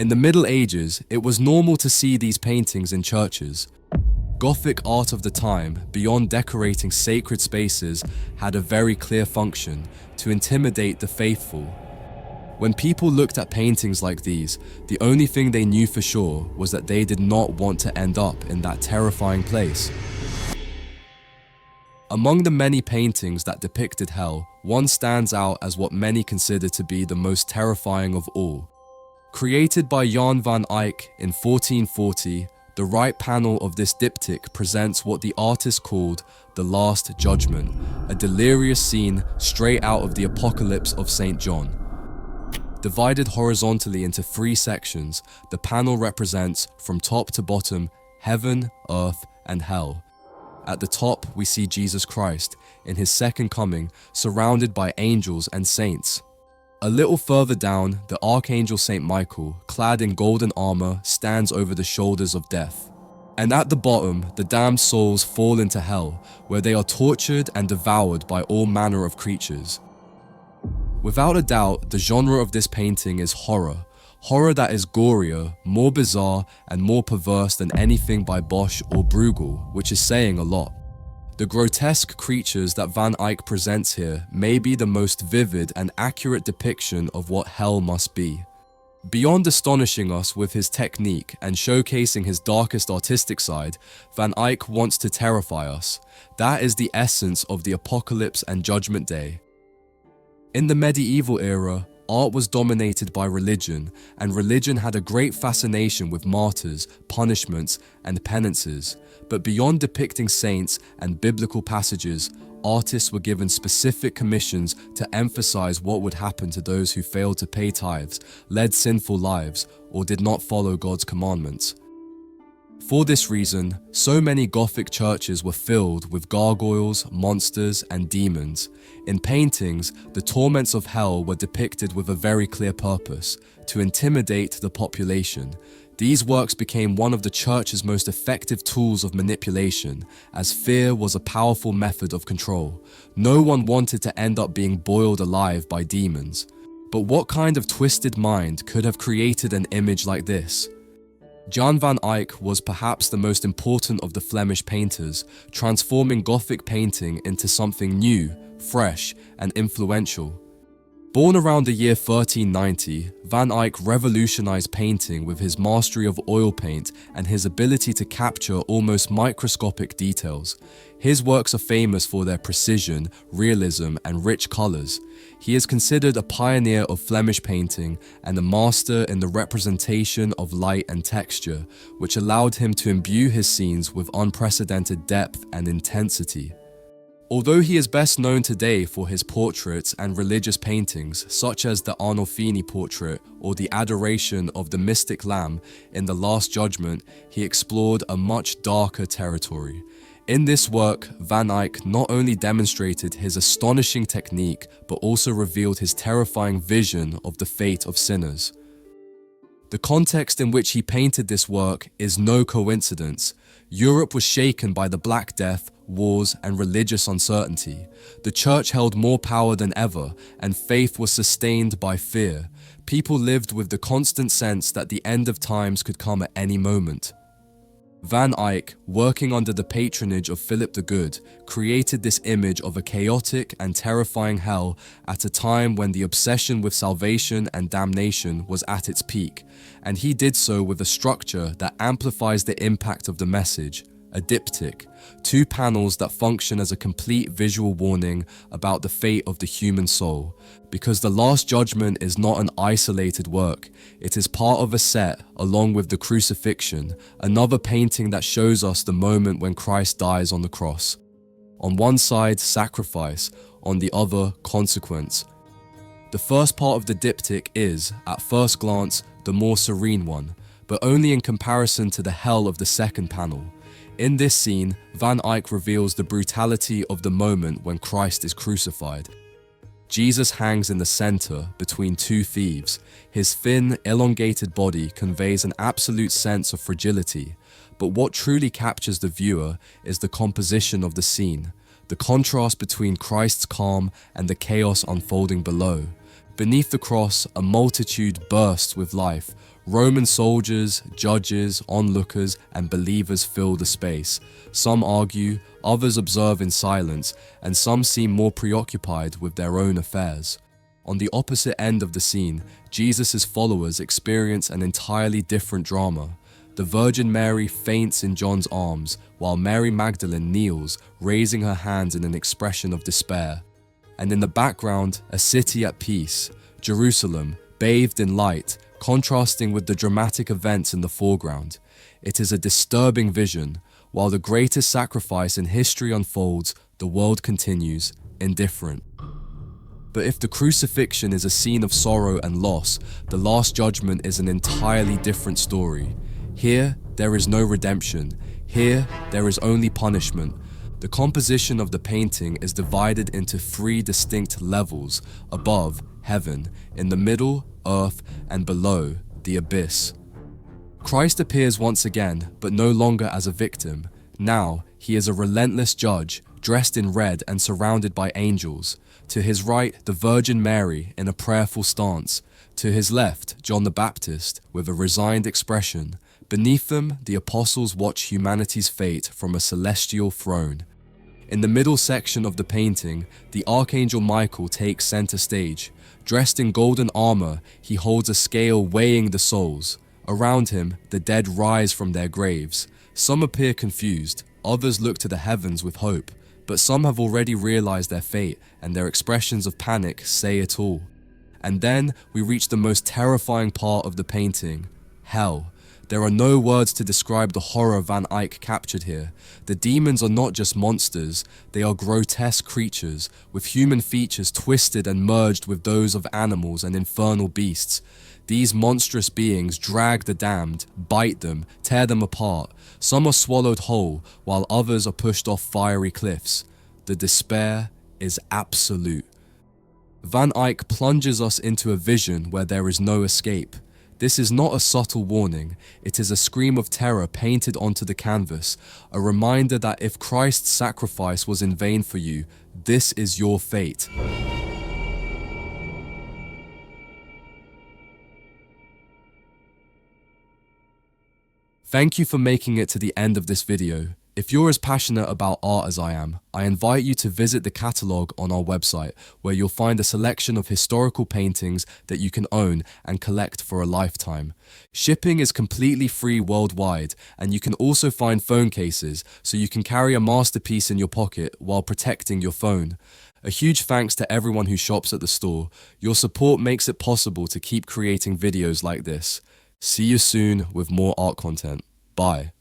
In the Middle Ages, it was normal to see these paintings in churches. Gothic art of the time, beyond decorating sacred spaces, had a very clear function: to intimidate the faithful. When people looked at paintings like these, the only thing they knew for sure was that they did not want to end up in that terrifying place. Among the many paintings that depicted hell, one stands out as what many consider to be the most terrifying of all. Created by Jan van Eyck in 1440, the right panel of this diptych presents what the artist called the Last Judgment, a delirious scene straight out of the Apocalypse of St. John. Divided horizontally into 3 sections, the panel represents, from top to bottom, heaven, earth, and hell. At the top, we see Jesus Christ, in his second coming, surrounded by angels and saints. A little further down, the Archangel St. Michael, clad in golden armor, stands over the shoulders of death. And at the bottom, the damned souls fall into hell, where they are tortured and devoured by all manner of creatures. Without a doubt, the genre of this painting is horror. Horror that is gorier, more bizarre, and more perverse than anything by Bosch or Bruegel, which is saying a lot. The grotesque creatures that Van Eyck presents here may be the most vivid and accurate depiction of what hell must be. Beyond astonishing us with his technique and showcasing his darkest artistic side, Van Eyck wants to terrify us. That is the essence of the Apocalypse and Judgment Day. In the medieval era, art was dominated by religion, and religion had a great fascination with martyrs, punishments, and penances. But beyond depicting saints and biblical passages, artists were given specific commissions to emphasize what would happen to those who failed to pay tithes, led sinful lives, or did not follow God's commandments. For this reason, so many Gothic churches were filled with gargoyles, monsters, and demons. In paintings, the torments of hell were depicted with a very clear purpose: to intimidate the population. These works became one of the church's most effective tools of manipulation, as fear was a powerful method of control. No one wanted to end up being boiled alive by demons. But what kind of twisted mind could have created an image like this? Jan van Eyck was perhaps the most important of the Flemish painters, transforming Gothic painting into something new, fresh, and influential. Born around the year 1390, Van Eyck revolutionized painting with his mastery of oil paint and his ability to capture almost microscopic details. His works are famous for their precision, realism, and rich colors. He is considered a pioneer of Flemish painting and a master in the representation of light and texture, which allowed him to imbue his scenes with unprecedented depth and intensity. Although he is best known today for his portraits and religious paintings, such as the Arnolfini portrait or the Adoration of the Mystic Lamb in The Last Judgment, he explored a much darker territory. In this work, Van Eyck not only demonstrated his astonishing technique, but also revealed his terrifying vision of the fate of sinners. The context in which he painted this work is no coincidence. Europe was shaken by the Black Death, wars, and religious uncertainty. The church held more power than ever, and faith was sustained by fear. People lived with the constant sense that the end of times could come at any moment. Van Eyck, working under the patronage of Philip the Good, created this image of a chaotic and terrifying hell at a time when the obsession with salvation and damnation was at its peak, and he did so with a structure that amplifies the impact of the message: a diptych, 2 panels that function as a complete visual warning about the fate of the human soul. Because the Last Judgment is not an isolated work, it is part of a set along with the Crucifixion, another painting that shows us the moment when Christ dies on the cross. On one side, sacrifice, on the other, consequence. The first part of the diptych is, at first glance, the more serene one, but only in comparison to the hell of the second panel. In this scene, Van Eyck reveals the brutality of the moment when Christ is crucified. Jesus hangs in the center between 2 thieves. His thin, elongated body conveys an absolute sense of fragility, but what truly captures the viewer is the composition of the scene, the contrast between Christ's calm and the chaos unfolding below. Beneath the cross, a multitude bursts with life, Roman soldiers, judges, onlookers, and believers fill the space. Some argue, others observe in silence, and some seem more preoccupied with their own affairs. On the opposite end of the scene, Jesus' followers experience an entirely different drama. The Virgin Mary faints in John's arms, while Mary Magdalene kneels, raising her hands in an expression of despair. And in the background, a city at peace, Jerusalem, bathed in light, contrasting with the dramatic events in the foreground. It is a disturbing vision. While the greatest sacrifice in history unfolds, the world continues, indifferent. But if the crucifixion is a scene of sorrow and loss, the Last Judgment is an entirely different story. Here, there is no redemption. Here, there is only punishment. The composition of the painting is divided into three distinct levels: above, heaven; in the middle, earth; and below, the abyss. Christ appears once again, but no longer as a victim. Now, he is a relentless judge, dressed in red and surrounded by angels. To his right, the Virgin Mary in a prayerful stance. To his left, John the Baptist with a resigned expression. Beneath them, the apostles watch humanity's fate from a celestial throne. In the middle section of the painting, the Archangel Michael takes center stage. Dressed in golden armor, he holds a scale weighing the souls. Around him, the dead rise from their graves. Some appear confused, others look to the heavens with hope, but some have already realized their fate, and their expressions of panic say it all. And then we reach the most terrifying part of the painting: hell. There are no words to describe the horror Van Eyck captured here. The demons are not just monsters, they are grotesque creatures, with human features twisted and merged with those of animals and infernal beasts. These monstrous beings drag the damned, bite them, tear them apart. Some are swallowed whole, while others are pushed off fiery cliffs. The despair is absolute. Van Eyck plunges us into a vision where there is no escape. This is not a subtle warning, it is a scream of terror painted onto the canvas, a reminder that if Christ's sacrifice was in vain for you, this is your fate. Thank you for making it to the end of this video. If you're as passionate about art as I am, I invite you to visit the catalogue on our website, where you'll find a selection of historical paintings that you can own and collect for a lifetime. Shipping is completely free worldwide, and you can also find phone cases, so you can carry a masterpiece in your pocket while protecting your phone. A huge thanks to everyone who shops at the store. Your support makes it possible to keep creating videos like this. See you soon with more art content. Bye.